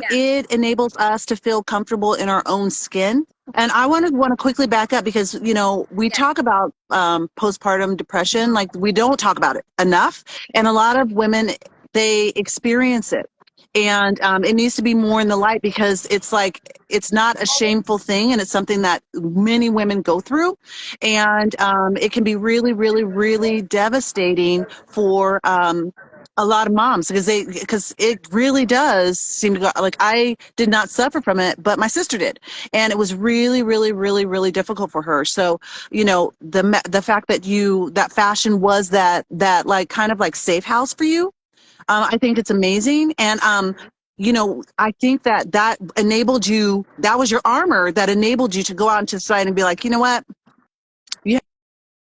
Yeah. it enables us to feel comfortable in our own skin. And I want to quickly back up because we Yes. talk about postpartum depression, like we don't talk about it enough, and a lot of women they experience it and it needs to be more in the light because it's like it's not a shameful thing and it's something that many women go through and it can be really really really devastating for a lot of moms because it really does seem to go like I did not suffer from it but my sister did and it was really really really really difficult for her so the fact that that fashion was that like kind of like safe house for you. I think it's amazing. And, I think that enabled you, that was your armor that enabled you to go out into society and be like, you know what? You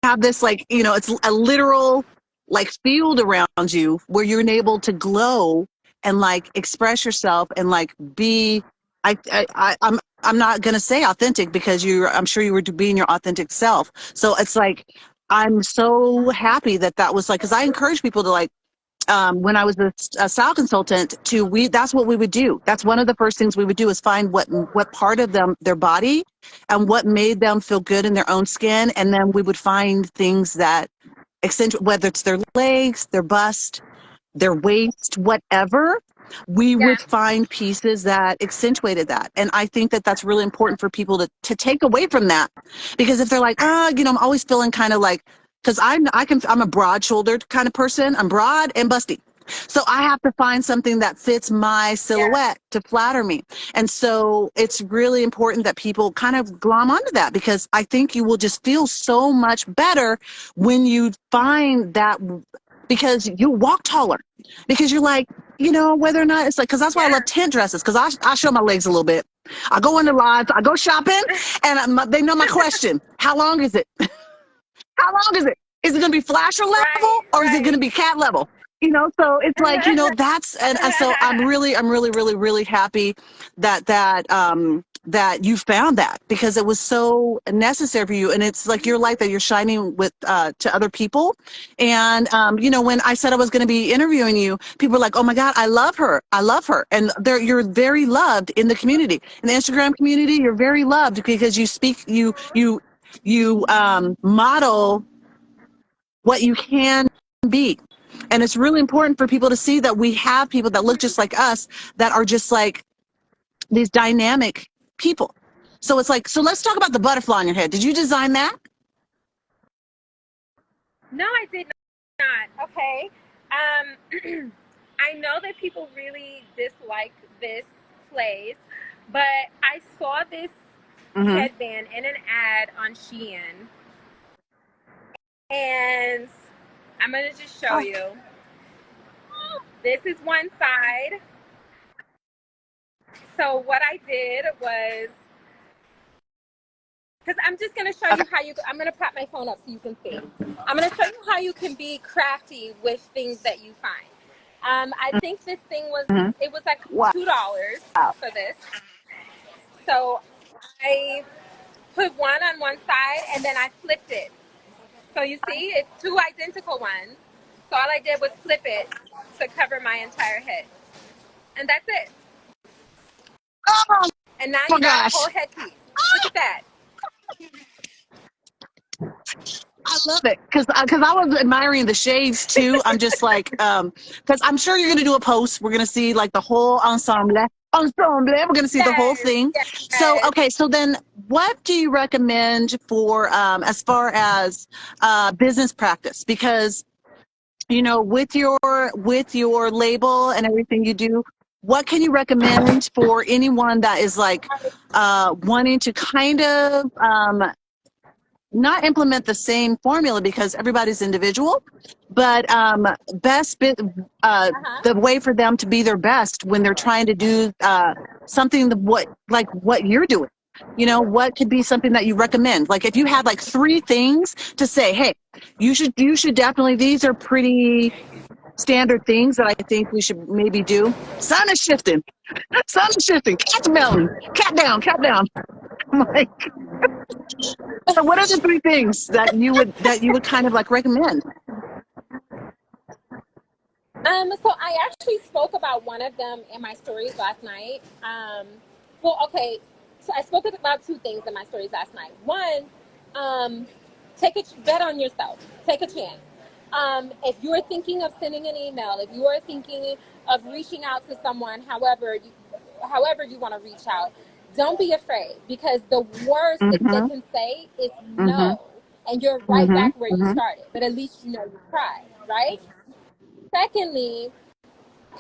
have this, like, it's a literal, like, field around you where you're enabled to glow and, like, express yourself and, like, be, I'm not going to say authentic because I'm sure you were being your authentic self. So it's like, I'm so happy that was like, because I encourage people to like, when I was a style consultant that's what we would do. That's one of the first things we would do is find what part of their body and what made them feel good in their own skin. And then we would find things that accentuate, whether it's their legs, their bust, their waist, whatever, we Yeah. would find pieces that accentuated that. And I think that that's really important for people to take away from that. Because if they're like, I'm always feeling kind of like, because I'm a broad shouldered kind of person. I'm broad and busty. So I have to find something that fits my Yeah. silhouette to flatter me. And so it's really important that people kind of glom onto that because I think you will just feel so much better when you find that because you walk taller because you're like, whether or not it's like, because that's why I Yeah. love tent dresses because I show my legs a little bit. I go into lives, I go shopping, and they know my question. How long is it? How long is it? Is it going to be flasher Right. level or is it going Right. to be cat level? So it's like, that's, and so I'm really, really, really happy that you found that because it was so necessary for you. And it's like your light that you're shining with, to other people. And, when I said I was going to be interviewing you, people were like, oh my God, I love her. I love her. And you're very loved in the community, in the Instagram community. You're very loved because you speak, you model what you can be. And it's really important for people to see that we have people that look just like us that are just like these dynamic people. So it's like, so let's talk about the butterfly on your head. Did you design that? No, I did not. Okay. I know that people really dislike this place, but I saw this Mm-hmm. headband in an ad on Shein, and I'm gonna just show Oh. you. This is one side. So what I did was, because I'm just gonna show Okay. you how you. I'm gonna prop my phone up so you can see. I'm gonna show you how you can be crafty with things that you find. I think this thing was Mm-hmm. it was like Wow. $2 for this. So I put one on one side and then I flipped it. So you see, it's two identical ones. So all I did was flip it to cover my entire head. And that's it. Oh And now my you got a whole gosh. headpiece. Look at that. I love it because I was admiring the shades too. I'm just like because I'm sure you're gonna do a post. We're gonna see like the whole ensemble. We're gonna see the whole Yes, thing. So yes. okay, so then what do you recommend for as far as business practice? Because you know with your label and everything you do, what can you recommend for anyone that is like wanting to kind of not implement the same formula because everybody's individual, but Uh-huh. the way for them to be their best when they're trying to do something what you're doing. You know, what could be something that you recommend? Like if you had like three things to say, hey, you should definitely, these are pretty standard things that I think we should maybe do. Sun is shifting. Sun is shifting. Cat's belly. Cat down. Cat down. I'm like, so what are the three things that you would kind of like recommend? So I actually spoke about one of them in my stories last night. Well, okay. So I spoke about two things in my stories last night. One, take a bet on yourself. Take a chance. If you're thinking of sending an email, if you are thinking of reaching out to someone, however you want to reach out, don't be afraid because the worst that they Mm-hmm. can say is Mm-hmm. no, and you're right Mm-hmm. back where you Mm-hmm. started. But at least you know you tried, right? Secondly,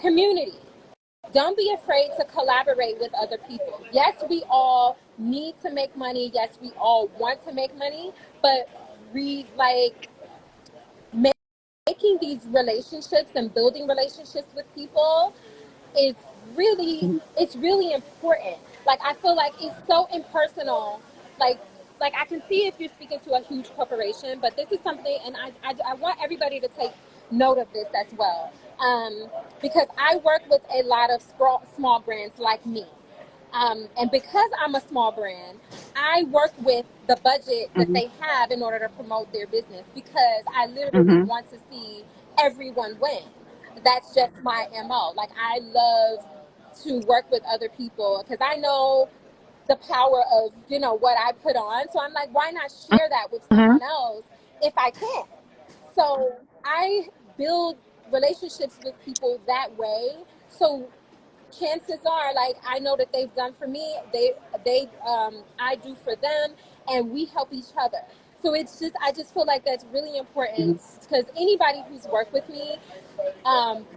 community. Don't be afraid to collaborate with other people. Yes, we all need to make money. Yes, we all want to make money, but like making these relationships and building relationships with people is really it's really important. Like I feel like it's so impersonal. Like like I can see if you're speaking to a huge corporation, but this is something, and I want everybody to take note of this as well, because I work with a lot of small brands like me. And because I'm a small brand, I work with the budget that Mm-hmm. they have in order to promote their business because I literally Mm-hmm. want to see everyone win. That's just my MO. Like I love to work with other people because I know the power of, what I put on. So I'm like, why not share that with Mm-hmm. someone else if I can? So I build relationships with people that way. So chances are, like, I know that they've done for me, I do for them, and we help each other. So I just feel like that's really important because anybody who's worked with me,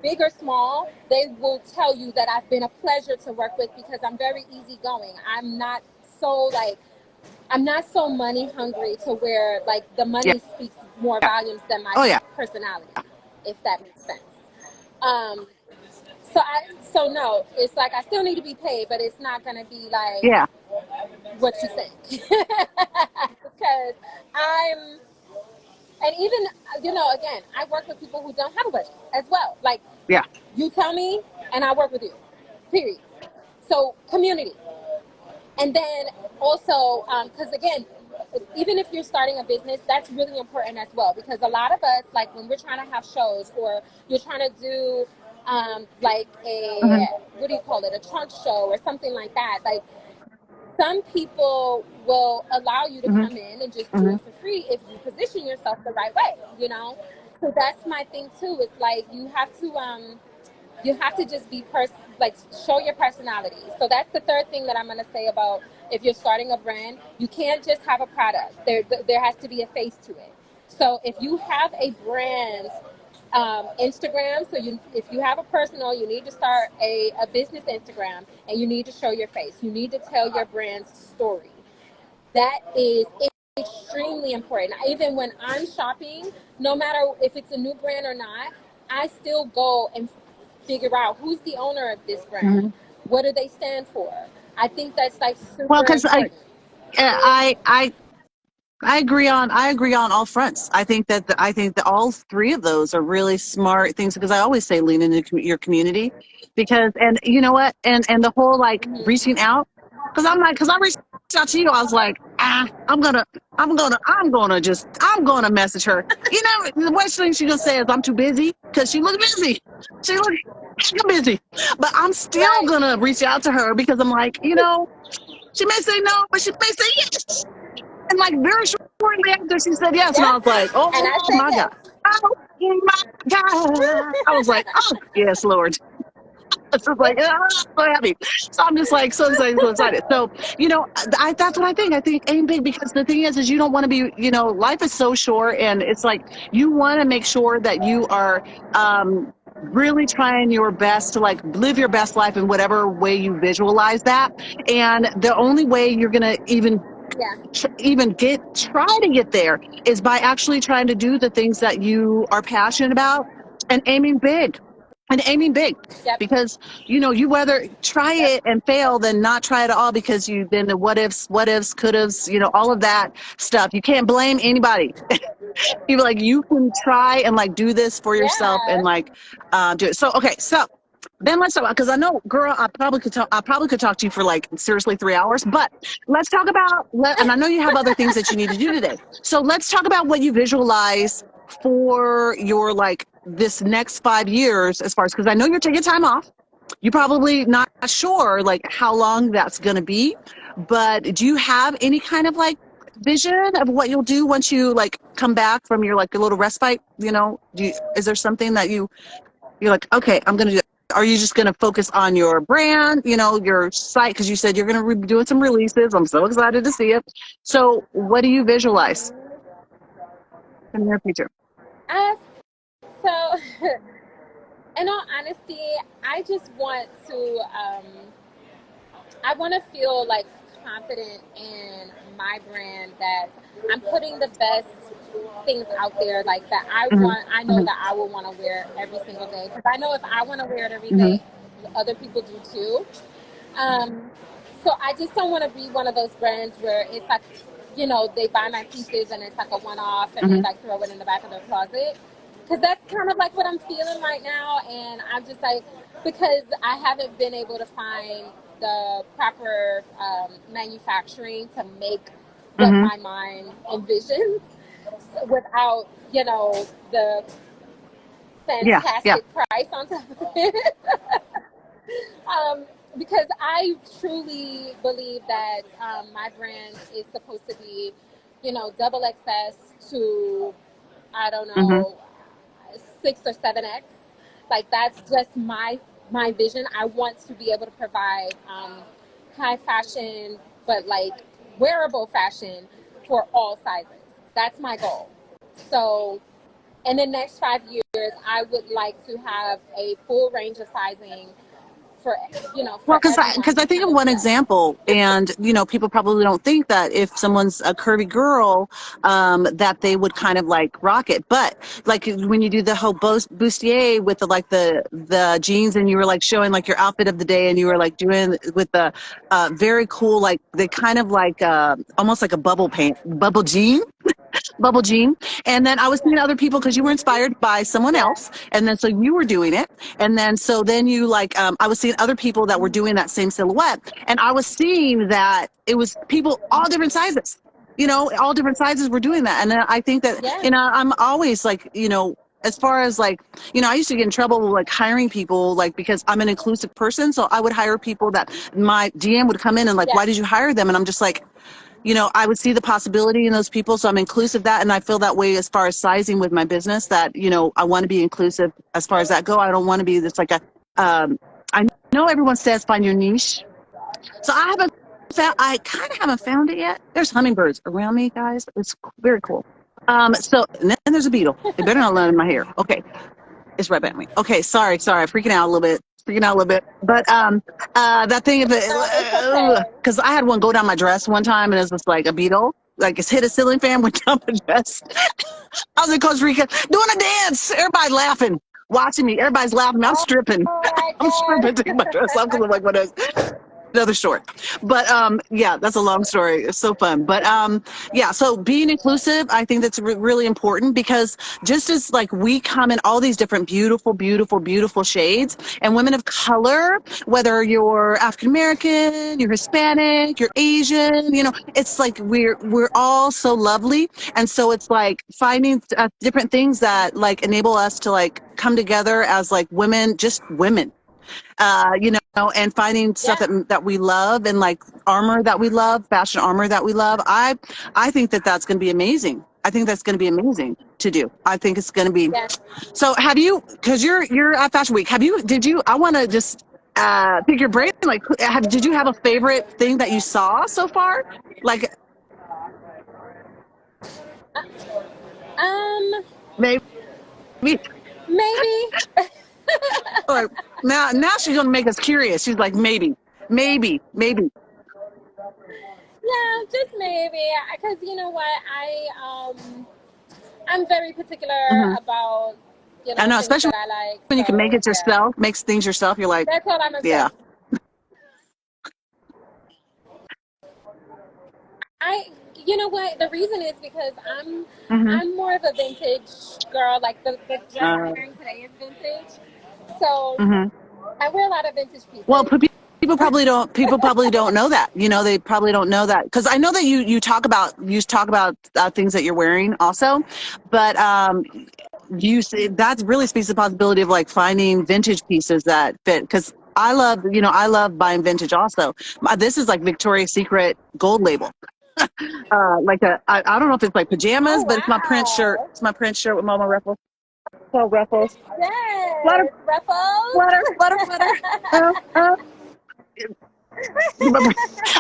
big or small, they will tell you that I've been a pleasure to work with because I'm very easygoing. So like I'm not so money hungry to where like the Yeah. money speaks more Yeah. volumes than my Oh yeah. personality, if that makes sense. Um, so no, it's like I still need to be paid, but it's not gonna be like Yeah. what you think, because I'm, and even again, I work with people who don't have a budget as well. Like Yeah. you tell me, and I work with you. Period. So community. And then also, because again, even if you're starting a business, that's really important as well. Because a lot of us, like when we're trying to have shows or you're trying to do like Mm-hmm. what do you call it, a trunk show or something like that. Like some people will allow you to Mm-hmm. come in and just do Mm-hmm. it for free if you position yourself the right way. So that's my thing too. It's like you have to just like show your personality. So that's the third thing that I'm going to say about if you're starting a brand. You can't just have a product. There has to be a face to it. So if you have a brand Instagram, if you have a personal, you need to start a business Instagram, and you need to show your face. You need to tell your brand's story. That is extremely important. Even when I'm shopping, no matter if it's a new brand or not, I still go and figure out who's the owner of this brand. Mm-hmm. What do they stand for? I think that's like Well, super because important. I I agree on all fronts. I think that all three of those are really smart things because I always say lean into your community because and you know what and the whole like Mm-hmm. reaching out because I reached out to you. I was like I'm gonna message her. You know, the worst thing she's gonna say is I'm too busy because she looks busy. She looks busy, but I'm still Right. gonna reach out to her because I'm like, you know, she may say no, but she may say yes. And like very shortly after she said yes, and I Yep. was like, oh And I said my God. yes. Oh my God. I was like, oh yes, Lord. It's just like, ah, so happy. So I'm just like so excited, so excited. So, you know, that's what I think. I think aim big because the thing is you don't want to be, you know, life is so short and it's like you want to make sure that you are really trying your best to like live your best life in whatever way you visualize that. And the only way you're going to Yeah. even try to get there is by actually trying to do the things that you are passionate about and aiming big and aiming big Yep. because you know you whether try Yep. it and fail than not try it at all because you then the what ifs could haves, you know, all of that stuff. You can't blame anybody. You're like you can try and like do this for yourself and Yeah. like do it. So okay, so then let's talk because I know, girl, I probably could talk to you for like seriously 3 hours. But let's talk about. And I know you have other things that you need to do today. So let's talk about what you visualize for your like this next 5 years, as far as because I know you're taking time off. You're probably not sure like how long that's going to be, but do you have any kind of like vision of what you'll do once you like come back from your like a little respite? You know, is there something that you're like, okay, I'm going to do that? Are you just going to focus on your brand, you know, your site? Because you said you're going to be doing some releases. I'm so excited to see it. So, what do you visualize in the near future? Uh, so, in all honesty, I just want to. I want to feel like confident in my brand that I'm putting the best things out there like that Hmm. I know Hmm. that I will want to wear every single day because I know if I want to wear it every Hmm. day, other people do too. Um, so I just don't want to be one of those brands where it's like, you know, they buy my pieces and it's like a one-off and they Hmm. like throw it in the back of their closet. Because that's kind of like what I'm feeling right now. And I'm just like, because I haven't been able to find the proper manufacturing to make what Hmm. my mind envisions without, you know, the Yeah. Yeah. fantastic price on top of it. um, because I truly believe that my brand is supposed to be, you know, double XS to, I don't Hmm. know, 6 or 7X. Like that's just my vision. I want to be able to provide high fashion, but like wearable fashion for all sizes. That's my goal. So in the next 5 years, I would like to have a full range of sizing for Well, for everyone because to I think kind of of one dress. example, and you know, people probably don't think that if someone's a curvy girl, that they would kind of like rock it. But like when you do the whole bustier with the like the jeans, and you were like showing like your outfit of the day, and you were like doing with the very cool like they kind of like almost like a bubble jean. And then I was seeing other people because you were inspired by someone Yeah, else. And then so you were doing it. And then so then you like, I was seeing other people that were doing that same silhouette. And I was seeing that it was people all different sizes. You know, all different sizes were doing that. And then I think that, yeah, you know, I'm always like, you know, as far as like, you know, I used to get in trouble like hiring people like because I'm an inclusive person. So I would hire people that my DM would come in and like, yeah, why did you hire them? And I'm just like, you know, I would see the possibility in those people. So I'm inclusive of that. And I feel that way as far as sizing with my business that, you know, I want to be inclusive as far as that go. I don't want to be this like I know everyone says find your niche. So I kind of haven't found it yet. There's hummingbirds around me, guys. It's very cool. So, and then there's a beetle. They better not land in my hair. Okay. It's right back at me. Okay, sorry, freaking out a little bit, But that thing of no, it's okay. it, because I had one go down my dress one time, and it's just like a beetle, like it's hit a ceiling fan, went down my dress. I was in Costa Rica doing a dance, everybody laughing, watching me, everybody's laughing. I'm Oh stripping, my I'm stripping, god. taking my dress off because I'm like, what is? another story. But yeah, that's a long story. It's so fun. But yeah, so being inclusive, I think that's really important, because just as like we come in all these different beautiful, beautiful, beautiful shades, and women of color, whether you're African American, you're Hispanic, you're Asian, you know, it's like we're all so lovely. And so it's like finding different things that like enable us to like come together as like women, just women, you know, and finding stuff Yeah. that we love, and like armor that we love, fashion armor that we love. I think that that's going to be amazing. I think that's going to be amazing to do. I think it's going to be. Yes. So have you, because you're at Fashion Week, did you, I want to just pick your brain, like, did you have a favorite thing that you saw so far? Like Um, maybe, maybe. or now she's going to make us curious. She's like, maybe. Yeah, just maybe. Because you know what, I'm very particular Hmm. about I know, things especially that I like. when you can make So it yeah, yourself, makes things yourself. You're like, that's all I'm gonna say. yeah. I, you know what, the reason is because Hmm. I'm more of a vintage girl. Like the dress I'm wearing today is vintage, so Hmm. I wear a lot of vintage Well, pieces. people probably don't know that. You know, they probably don't know that, because I know that you talk about things that you're wearing also, but you see, that really speaks to the possibility of like finding vintage pieces that fit. Because I love buying vintage also. This is like Victoria's Secret gold label. Like I don't know if it's like Oh pajamas, but it's my print shirt. wow! It's my print shirt with Mama Ruffles. So Ruffles, flutter, Yes, ruffles. flutter, flutter, flutter. Uh,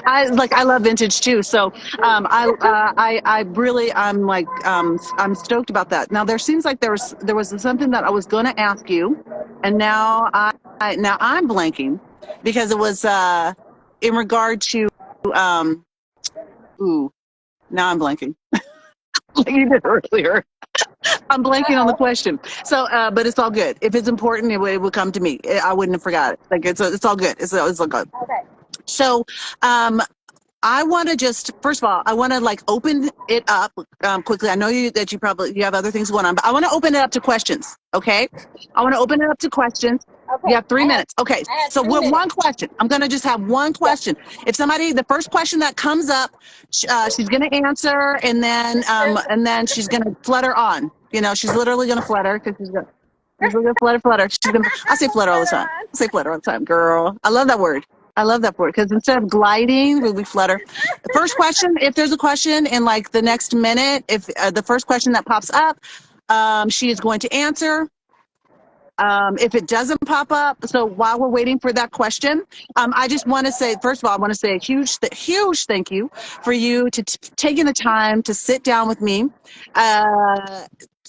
I love vintage too. So I really, I'm stoked about that. Now there seems like there was something that I was going to ask you, and now I'm blanking, because it was in regard to um ooh, now I'm blanking. Like you did earlier. I'm blanking on the Uh-oh. question. So but it's all good. If it's important, it would come to me. I wouldn't have forgot it. Like it's all good. It's all good. Okay. So um I want to just, first of all, I want to like open it up quickly. I know you have other things going on, but I want to open it up to questions. Okay. I want to open it up to questions. You Okay. have 3 minutes. Okay. I had So three with one minutes. question, I'm going to just have one Yeah. question. If the first question that comes up, she's going to answer, and then she's going to flutter on. You know, she's literally going to flutter, because she's going to flutter. I say flutter all the time. I say flutter all the time, girl. I love that word. I love that word, because instead of gliding, we flutter. The first question, if there's a question in like the next minute, if the first question that pops up, she is going to answer. If it doesn't pop up, so while we're waiting for that question, I just want to say, first of all, I want to say a huge thank you for you taking the time to sit down with me, uh,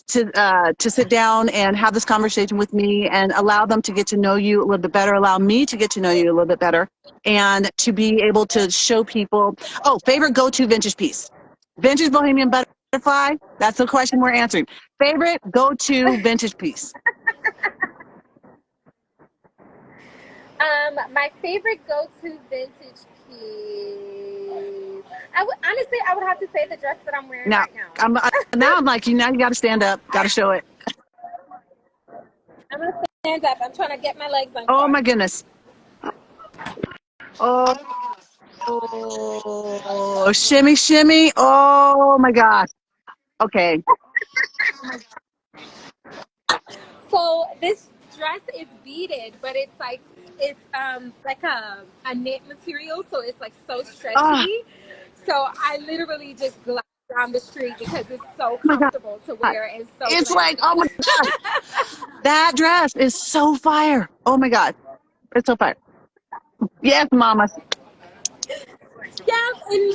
to sit down and have this conversation with me, and allow them to get to know you a little bit better, allow me to get to know you a little bit better, and to be able to show people. Oh, favorite go-to vintage piece, vintage Bohemian Butterfly. That's the question we're answering. Favorite go-to vintage piece. My favorite go-to vintage piece. I would have to say the dress that I'm wearing Now, right now. I'm like, now you got to stand up, got to show it. I'm gonna stand up. I'm trying to get my legs Oh my uncrossed. goodness. Oh, oh, shimmy, shimmy. Oh my gosh. Okay. So this dress is beaded, but it's like a knit material, so it's like so Oh stretchy. So I literally just glide down the street because it's so my God. comfortable to wear and so It's like, glamorous. oh my gosh. That dress is so fire. Oh my God. It's so fire. Yes, mama. Yeah, and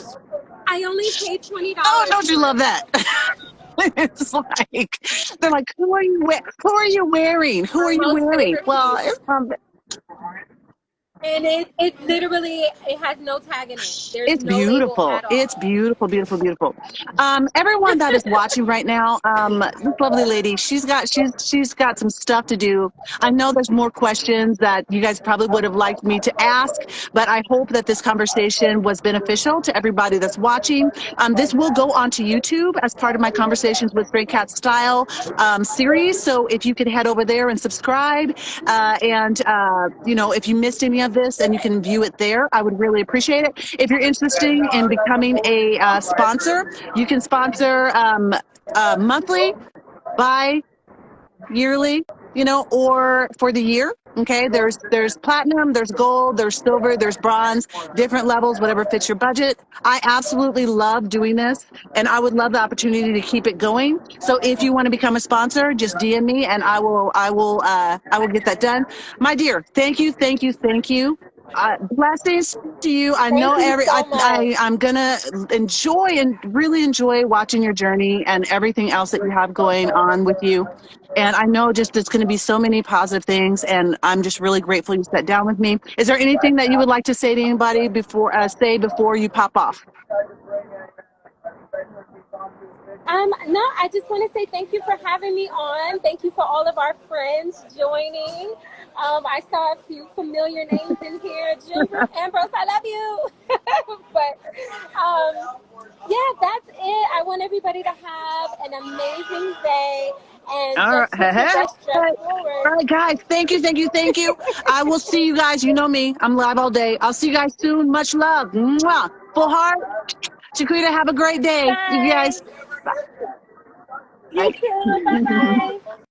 I only paid Oh, $20 don't you for love it. that? It's like, they're like, who are you wearing? Who My are you most wearing? favorite Well, piece. it's from And it literally, it has no tag in it. There's It's no label beautiful. at all. It's beautiful, beautiful, beautiful. Everyone that is watching right now, this lovely lady, she's got some stuff to do. I know there's more questions that you guys probably would have liked me to ask, but I hope that this conversation was beneficial to everybody that's watching. This will go onto YouTube as part of my Conversations with StrayKatStyle series. So if you could head over there and subscribe, if you missed any of this and you can view it there, I would really appreciate it. If you're interested in becoming a sponsor, you can sponsor monthly, yearly, or for the year. Okay, there's platinum, there's gold, there's silver, there's bronze, different levels, whatever fits your budget. I absolutely love doing this, and I would love the opportunity to keep it going. So if you want to become a sponsor, just DM me, and I will get that done. My dear, thank you, thank you, thank you. Blessings to you. I know Thank you so much. I'm gonna enjoy and really enjoy watching your journey and everything else that you have going on with you. And I know just it's going to be so many positive things, and I'm just really grateful you sat down with me. Is there anything that you would like to say to anybody before you pop off? No, I just want to say thank you for having me on. Thank you for all of our friends joining. I saw a few familiar names in here. Ginger, Ambrose, I love you. But yeah, that's it. I want everybody to have an amazing day and All just put your right. best dress All forward. right, guys. Thank you, thank you, thank you. I will see you guys. You know me. I'm live all day. I'll see you guys soon. Much love. Mwah. Full heart. Shaquita, have a great day. You Bye. guys. You too. Bye Bye. bye.